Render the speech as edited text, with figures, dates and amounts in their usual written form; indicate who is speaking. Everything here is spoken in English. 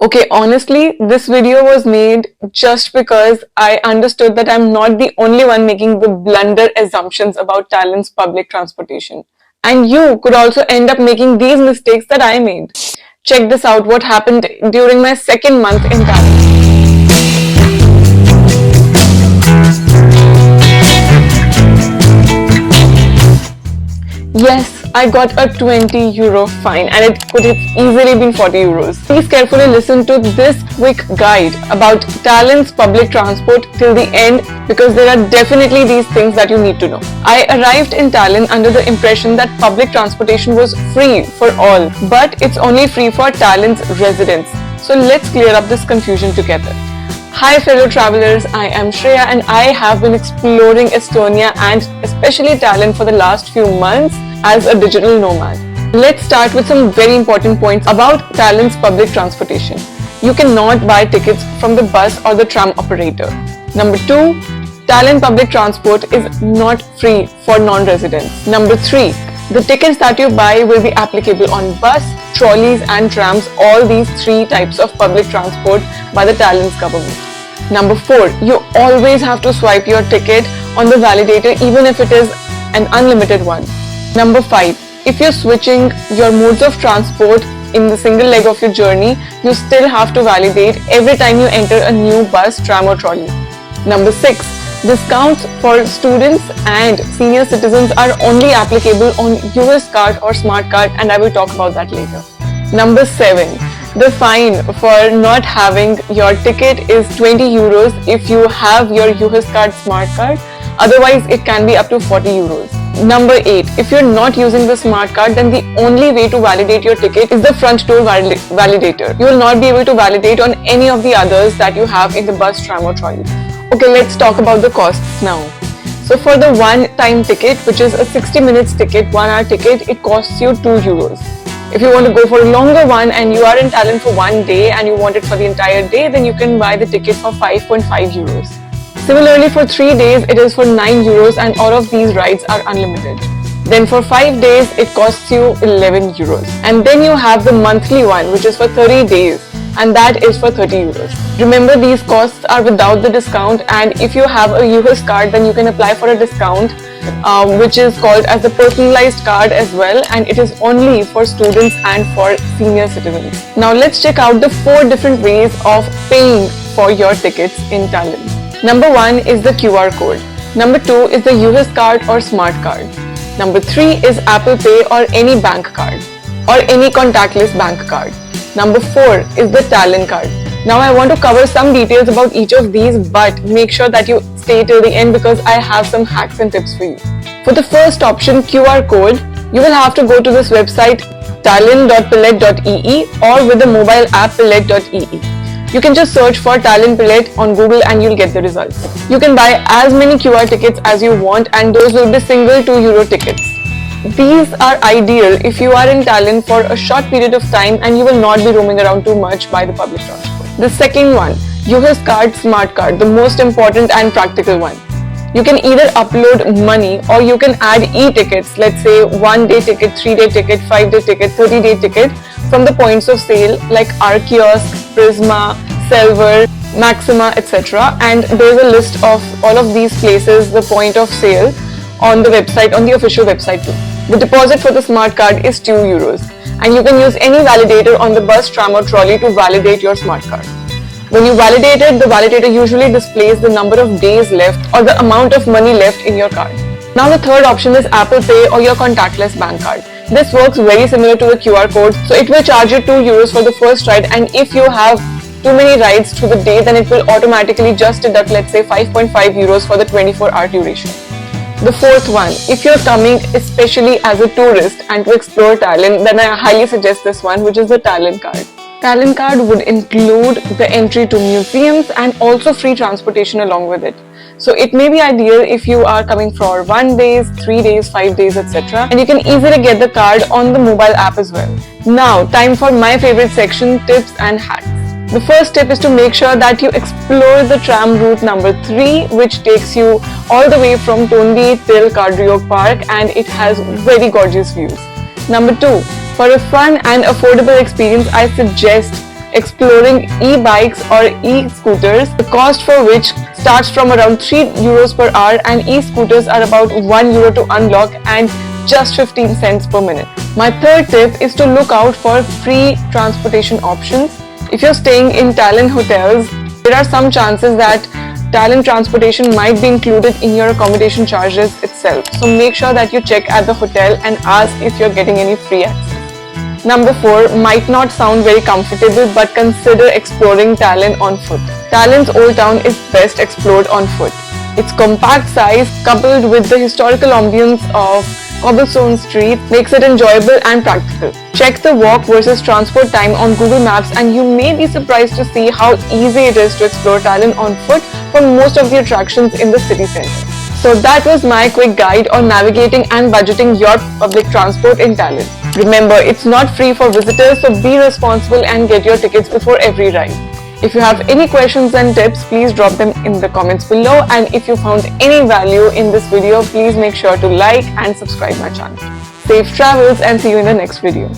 Speaker 1: Okay, honestly, this video was made just because I understood that I'm not the only one making the blunder assumptions about Tallinn's public transportation. And you could also end up making these mistakes that I made. Check this out, what happened during my second month in Tallinn. Yes, I got a 20 euro fine and it could have easily been 40 euros. Please carefully listen to this quick guide about Tallinn's public transport till the end because there are definitely these things that you need to know. I arrived in Tallinn under the impression that public transportation was free for all, but it's only free for Tallinn's residents. So let's clear up this confusion together. Hi fellow travelers, I am Shreya and I have been exploring Estonia and especially Tallinn for the last few months as a digital nomad. Let's start with some very important points about Tallinn's public transportation. You cannot buy tickets from the bus or the tram operator. Number 2, Tallinn public transport is not free for non-residents. Number 3, the tickets that you buy will be applicable on bus, trolleys and trams, all these 3 types of public transport by the Tallinn's government. Number 4, you always have to swipe your ticket on the validator even if it is an unlimited one. Number 5, if you're switching your modes of transport in the single leg of your journey, you still have to validate every time you enter a new bus, tram or trolley. Number 6, discounts for students and senior citizens are only applicable on US card or smart card and I will talk about that later. Number 7, the fine for not having your ticket is 20 euros if you have your US card smart card, otherwise it can be up to 40 euros. Number 8, if you're not using the smart card then the only way to validate your ticket is the front door validator. You will not be able to validate on any of the others that you have in the bus, tram or trolley. Okay, let's talk about the costs now. So for the one-time ticket, which is a 60 minutes ticket, 1 hour ticket, it costs you 2 euros. If you want to go for a longer one and you are in Tallinn for one day and you want it for the entire day, then you can buy the ticket for 5.5 euros. Similarly, for 3 days, it is for 9 euros and all of these rides are unlimited. Then for 5 days, it costs you 11 euros. And then you have the monthly one, which is for 30 days. And that is for 30 euros. Remember, these costs are without the discount, and if you have a US card then you can apply for a discount which is called as the personalized card as well, and it is only for students and for senior citizens. Now let's check out the 4 different ways of paying for your tickets in Tallinn. Number 1 is the QR code. Number 2 is the US card or smart card. Number 3 is Apple Pay or any bank card or any contactless bank card. Number 4 is the Tallinn card. Now I want to cover some details about each of these, but make sure that you stay till the end because I have some hacks and tips for you. For the first option, QR code, you will have to go to this website tallinn.pillet.ee or with the mobile app pillet.ee. You can just search for Tallinn Pillet on Google and you'll get the results. You can buy as many QR tickets as you want and those will be single 2 euro tickets. These are ideal if you are in Tallinn for a short period of time and you will not be roaming around too much by the public transport. The second one, US card, smart card, the most important and practical one. You can either upload money or you can add e-tickets, let's say 1-day ticket, 3-day ticket, 5-day ticket, 30-day ticket from the points of sale like our kiosk, Prisma, Selver, Maxima, etc. And there's a list of all of these places, the point of sale on the website, on the official website too. The deposit for the smart card is 2 euros and you can use any validator on the bus, tram or trolley to validate your smart card. When you validate it, the validator usually displays the number of days left or the amount of money left in your card. Now the third option is Apple Pay or your contactless bank card. This works very similar to the QR code, so it will charge you 2 euros for the first ride, and if you have too many rides through the day, then it will automatically just deduct, let's say 5.5 euros for the 24-hour duration. The fourth one, if you're coming especially as a tourist and to explore Tallinn, then I highly suggest this one, which is the Tallinn card. Tallinn card would include the entry to museums and also free transportation along with it. So it may be ideal if you are coming for 1 day, 3 days, 5 days, etc. And you can easily get the card on the mobile app as well. Now, time for my favorite section, tips and hacks. The first tip is to make sure that you explore the tram route number 3, which takes you all the way from Tondi till Kardriog Park, and it has very gorgeous views. Number 2, for a fun and affordable experience, I suggest exploring e-bikes or e-scooters, the cost for which starts from around 3 euros per hour, and e-scooters are about 1 euro to unlock and just 15 cents per minute. My third tip is to look out for free transportation options. If you're staying in Tallinn hotels, there are some chances that Tallinn transportation might be included in your accommodation charges itself. So make sure that you check at the hotel and ask if you're getting any free access. Number 4 might not sound very comfortable, but consider exploring Tallinn on foot. Tallinn's Old Town is best explored on foot. Its compact size, coupled with the historical ambience of cobblestone streets, makes it enjoyable and practical. Check the walk versus transport time on Google Maps and you may be surprised to see how easy it is to explore Tallinn on foot for most of the attractions in the city centre. So that was my quick guide on navigating and budgeting your public transport in Tallinn. Remember, it's not free for visitors, so be responsible and get your tickets before every ride. If you have any questions and tips, please drop them in the comments below, and if you found any value in this video, please make sure to like and subscribe my channel. Safe travels and see you in the next video.